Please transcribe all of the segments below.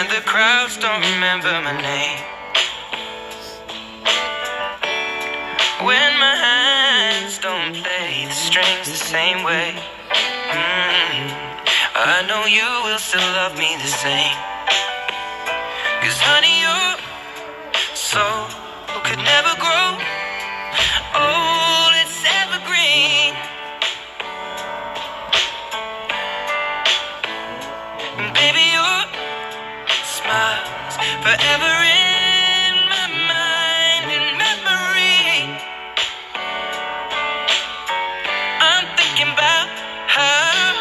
and the crowds don't remember my name. When my hands don't play the strings the same way, I know you will still love me the same. 'Cause honey, your soul could never grow old, it's evergreen. And baby, your smile's forever in my mind and memory. I'm thinking about how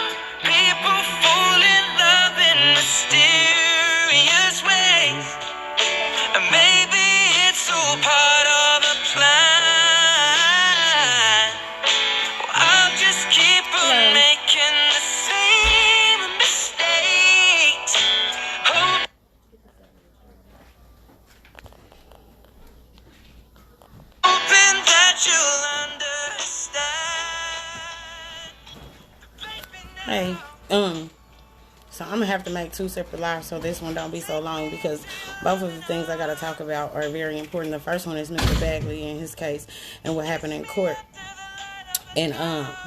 people fall in love in mysterious ways. And maybe it's all part of a plan. Well, I'll just keep on making the same mistakes. Hoping that you'll understand. Hey, so I'm gonna have to make 2 separate lives so this one don't be so long, because both of the things I gotta talk about are very important. The first one is Mr. Bagley and his case and what happened in court. And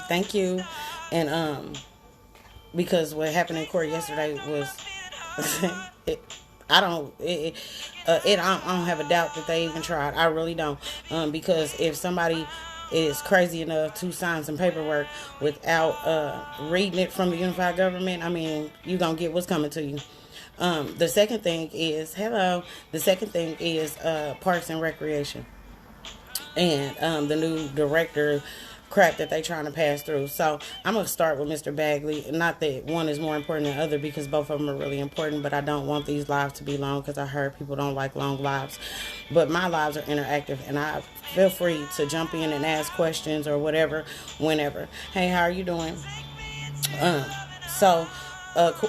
thank you. And because what happened in court yesterday was I don't have a doubt that they even tried. I really don't. Because if somebody is crazy enough to sign some paperwork without reading it from the unified government, I mean, you're going to get what's coming to you. The second thing is, Parks and Recreation. And the new director crap that they trying to pass through. So I'm going to start with Mr. Bagley. Not that one is more important than the other, because both of them are really important, but I don't want these lives to be long, because I heard people don't like long lives. But my lives are interactive, and I feel free to jump in and ask questions or whatever, whenever. Hey, how are you doing?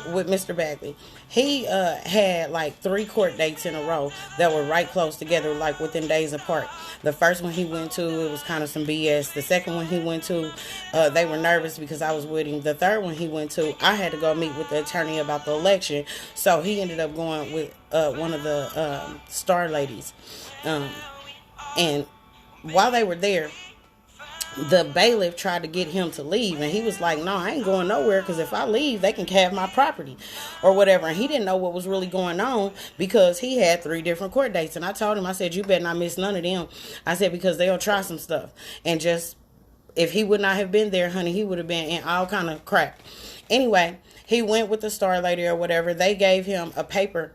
With Mr. Bagley, he had like 3 court dates in a row that were right close together, like within days apart. The first one he went to, it was kind of some BS. The second one he went to, they were nervous because I was with him. The third one he went to, I had to go meet with the attorney about the election, so he ended up going with one of the star ladies. And while they were there, the bailiff tried to get him to leave, and he was like, no, I ain't going nowhere, because if I leave, they can have my property or whatever. And he didn't know what was really going on, because he had 3 different court dates. And I told him, I said, you better not miss none of them. I said, because they'll try some stuff. And just, if he would not have been there, honey, he would have been in all kind of crap. Anyway, he went with the star lady or whatever. They gave him a paper.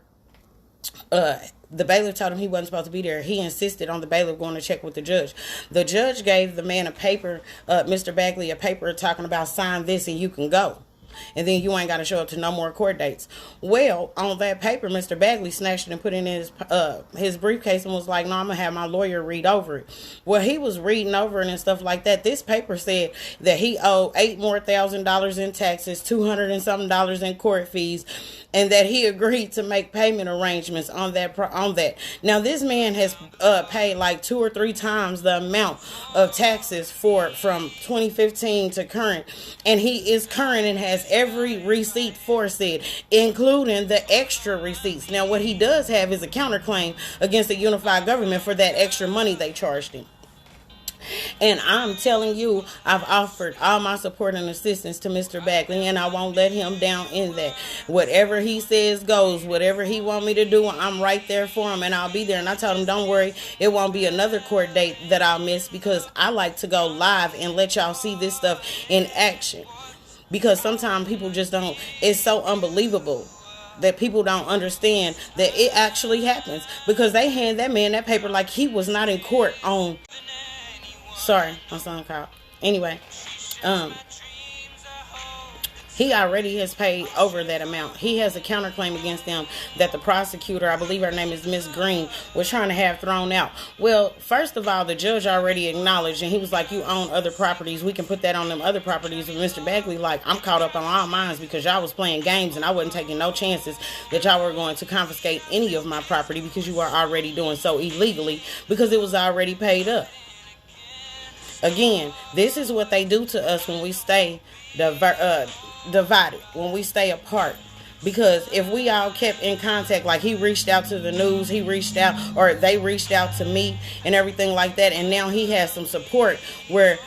The bailiff told him he wasn't supposed to be there. He insisted on the bailiff going to check with the judge. The judge gave the man a paper, Mr. Bagley, a paper talking about sign this and you can go. And then you ain't got to show up to no more court dates. Well, on that paper, Mr. Bagley snatched it and put it in his briefcase and was like, no, I'm going to have my lawyer read over it. Well, he was reading over it and stuff like that. This paper said that he owed $8,000 in taxes, $200 and something in court fees, and that he agreed to make payment arrangements on that. Now, this man has paid like 2 or 3 times the amount of taxes from 2015 to current, and he is current and has every receipt for said, including the extra receipts. Now, what he does have is a counterclaim against the unified government for that extra money they charged him. And I'm telling you, I've offered all my support and assistance to Mr. Bagley, and I won't let him down in that. Whatever he says goes. Whatever he want me to do, I'm right there for him, and I'll be there. And I told him, don't worry, it won't be another court date that I'll miss, because I like to go live and let y'all see this stuff in action. Because sometimes people just don't, it's so unbelievable that people don't understand that it actually happens, because they hand that man that paper like he was not in court on... Sorry, my son called. Anyway, he already has paid over that amount. He has a counterclaim against them that the prosecutor, I believe her name is Miss Green, was trying to have thrown out. Well, first of all, the judge already acknowledged, and he was like, you own other properties. We can put that on them other properties. And Mr. Bagley, like, I'm caught up on all mines because y'all was playing games, and I wasn't taking no chances that y'all were going to confiscate any of my property, because you were already doing so illegally, because it was already paid up. Again, this is what they do to us when we stay divided, when we stay apart. Because if we all kept in contact, like he reached out to the news, he reached out, or they reached out to me and everything like that, and now he has some support where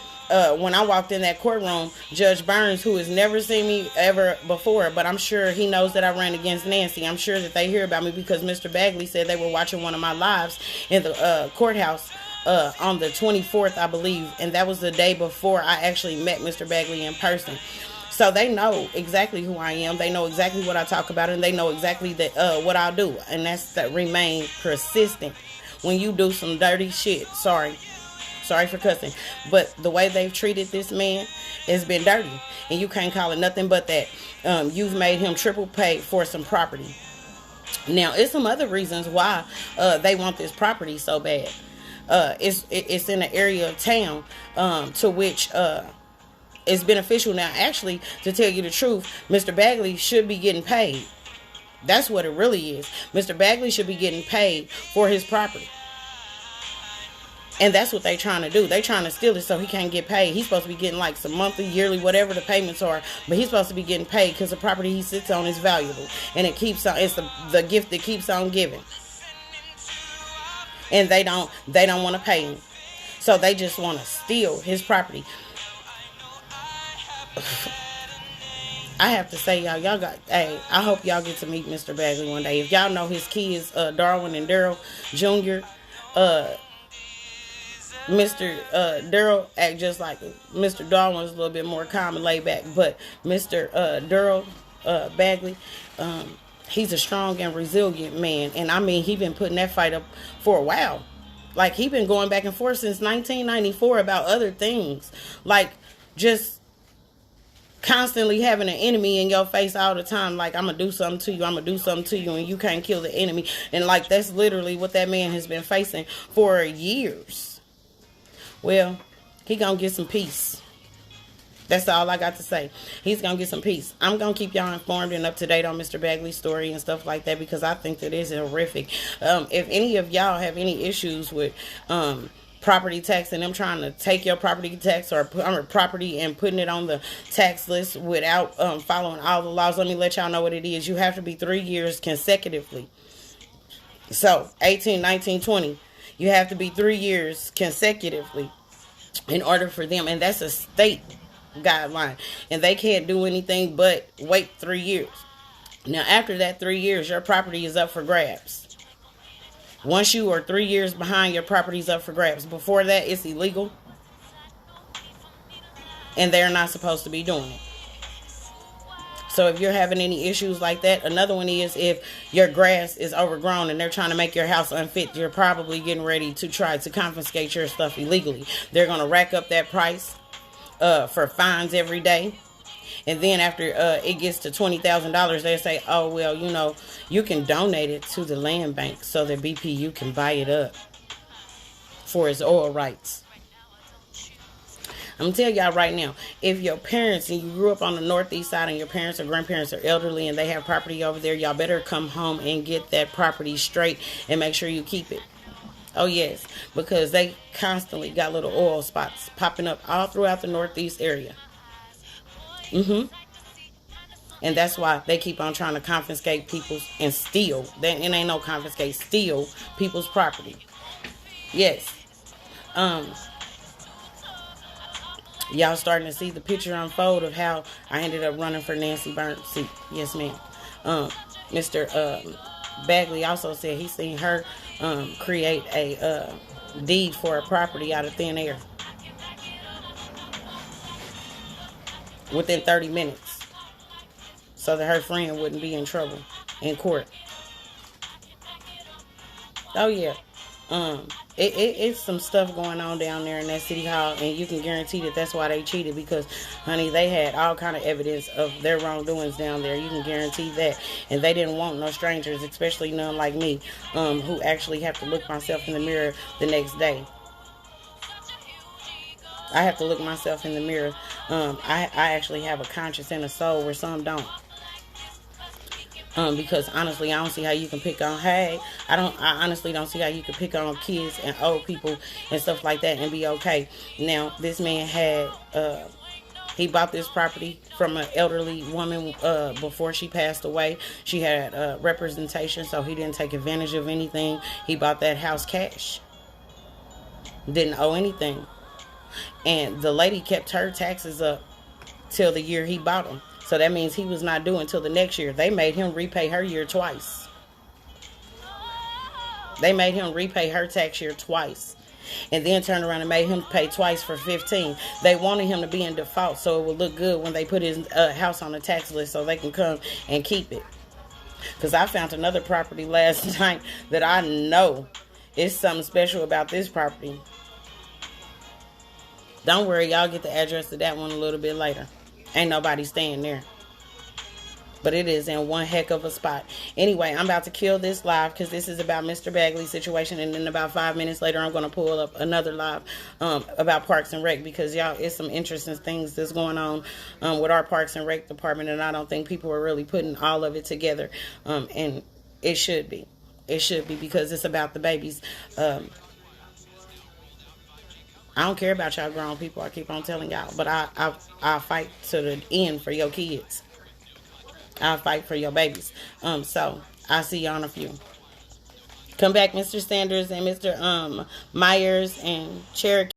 when I walked in that courtroom, Judge Burns, who has never seen me ever before, but I'm sure he knows that I ran against Nancy. I'm sure that they hear about me because Mr. Bagley said they were watching one of my lives in the courthouse on the 24th, I believe, and that was the day before I actually met Mr. Bagley in person. So they know exactly who I am. They know exactly what I talk about, and they know exactly that what I'll do. And that's to remain persistent when you do some dirty shit. Sorry for cussing. But the way they've treated this man has been dirty. And you can't call it nothing but that. You've made him triple pay for some property. Now, it's some other reasons why they want this property so bad. It's in an area of town to which... it's beneficial. Now, actually, to tell you the truth, Mr. Bagley should be getting paid. That's what it really is. Mr. Bagley should be getting paid for his property. And that's what they're trying to do. They're trying to steal it so he can't get paid. He's supposed to be getting like some monthly, yearly, whatever the payments are. But he's supposed to be getting paid because the property he sits on is valuable. And it keeps on, it's the gift that keeps on giving. And they don't want to pay him. So they just want to steal his property. I have to say, hey, I hope y'all get to meet Mr. Bagley one day. If y'all know his kids, Darwin and Daryl Jr., Mr. Daryl act just like Mr. Darwin's a little bit more calm and laid back, but Mr. Daryl Bagley, he's a strong and resilient man, and I mean, he been putting that fight up for a while. Like, he been going back and forth since 1994 about other things, like just constantly having an enemy in your face all the time, like, I'm gonna do something to you, and you can't kill the enemy. And like, that's literally what that man has been facing for years. Well, he gonna get some peace. That's all I got to say. He's gonna get some peace. I'm gonna keep y'all informed and up to date on Mr. Bagley's story and stuff like that, because I think that is horrific. If any of y'all have any issues with property tax and them trying to take your property tax or property and putting it on the tax list without following all the laws, let me let y'all know what it is. You have to be 3 years consecutively. So 18, 19, 20, you have to be 3 years consecutively in order for them, and that's a state guideline, and they can't do anything but wait 3 years. Now, after that 3 years, your property is up for grabs. Once you are 3 years behind, your property's up for grabs. Before that, it's illegal. And they're not supposed to be doing it. So if you're having any issues like that, another one is if your grass is overgrown and they're trying to make your house unfit, you're probably getting ready to try to confiscate your stuff illegally. They're going to rack up that price for fines every day. And then after it gets to $20,000, they say, oh, well, you know, you can donate it to the land bank so that BPU can buy it up for its oil rights. I'm going to tell y'all right now, if your parents and you grew up on the northeast side and your parents or grandparents are elderly and they have property over there, y'all better come home and get that property straight and make sure you keep it. Oh, yes, because they constantly got little oil spots popping up all throughout the northeast area. And that's why they keep on trying to confiscate people's and steal. It ain't no confiscate, steal people's property. Yes. Y'all starting to see the picture unfold of how I ended up running for Nancy Burns' seat. Yes, ma'am. Mr. Bagley also said he seen her create a deed for a property out of thin air within 30 minutes so that her friend wouldn't be in trouble in court. Oh, yeah. It's some stuff going on down there in that city hall, and you can guarantee that that's why they cheated, because, honey, they had all kind of evidence of their wrongdoings down there. You can guarantee that. And they didn't want no strangers, especially none like me, who actually have to look myself in the mirror the next day. I have to look myself in the mirror. I actually have a conscience and a soul where some don't. Because honestly, I don't see how you can pick on, I honestly don't see how you can pick on kids and old people and stuff like that and be okay. Now, this man had He bought this property from an elderly woman before she passed away. She had representation, so he didn't take advantage of anything. He bought that house cash. Didn't owe anything. And the lady kept her taxes up till the year he bought them. So that means he was not due until the next year. They made him repay her year twice. They made him repay her tax year twice. And then turned around and made him pay twice for 15. They wanted him to be in default so it would look good when they put his house on the tax list so they can come and keep it. Because I found another property last night that I know is something special about this property. Don't worry, y'all get the address to that one a little bit later. Ain't nobody staying there. But it is in one heck of a spot. Anyway, I'm about to kill this live because this is about Mr. Bagley's situation. And then about 5 minutes later, I'm going to pull up another live about Parks and Rec. Because, y'all, it's some interesting things that's going on with our Parks and Rec department. And I don't think people are really putting all of it together. And it should be. It should be because it's about the babies. I don't care about y'all grown people. I keep on telling y'all. But I'll fight to the end for your kids. I'll fight for your babies. So I'll see y'all in a few. Come back, Mr. Sanders and Mr. Myers and Cherokee.